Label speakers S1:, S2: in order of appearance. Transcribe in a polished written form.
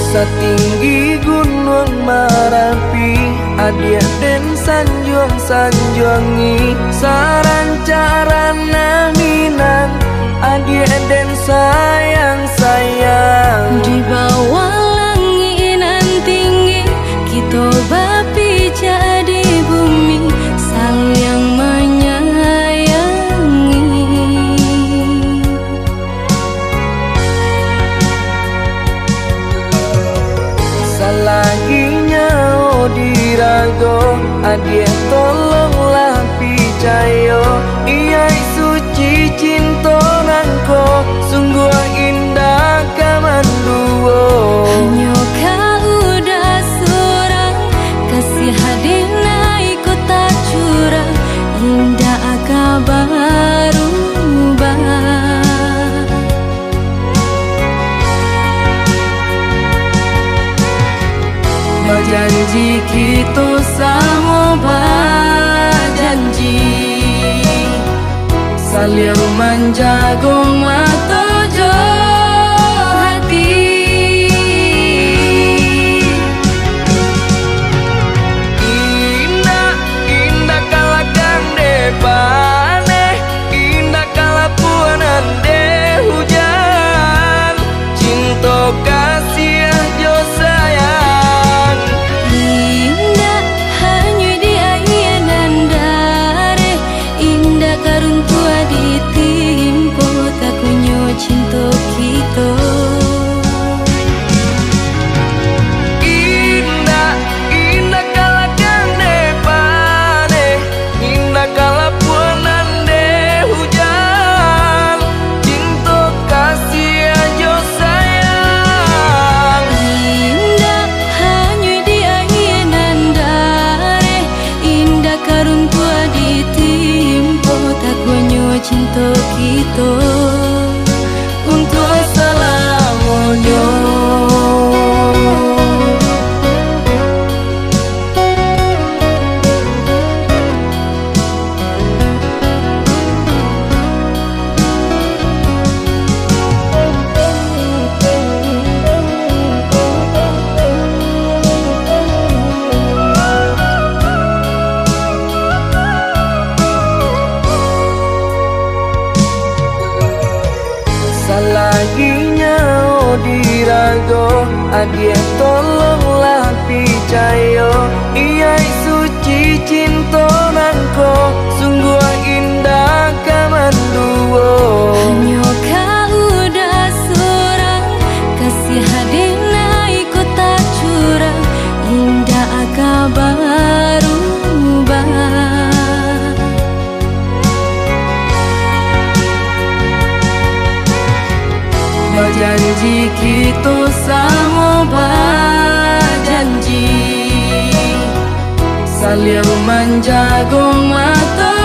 S1: Setinggi gunung Merapi, adia den sanjuang-sanjuangi, sarancarana Minang, adia den sayang-sayang.
S2: Di bawah langit nan tinggi, kita bapi jadi bumi, saling menyayangi.
S1: Salaginya dirago, adia tolonglah picayo, iya suci cinta nangko, sungguh indah kamanduo.
S2: Hanya kau udah surang, kasih hadina ikut tak curang, indah kabar ubah. Janji kita sama berjanji, saling menjaga mata jo hati.
S1: Indah, indah kalagang depane, indah kalapuanan de hujan, cinta kasih jo sayang.
S2: Indah hanya di ayanan dare, indah karun tua ditimpo, tak kunyo cinta kita.
S1: Indah, indah kalagang depane, indah kalapuanan de hujan, cinta kasih jo sayang.
S2: Indah hanya di ayanan dare, indah karun tua ditimpo, tak kunyo cinta kita untuk selamanya.
S1: Salaginya dirago, adia tolonglah picayo, iya suci cinta nangko, sungguh indah kamanduo.
S2: Hanya kau udah surang, kasih hadina ikut tak curang, indah kabar ubah. Janji kita sama berjanji, saling menjaga mata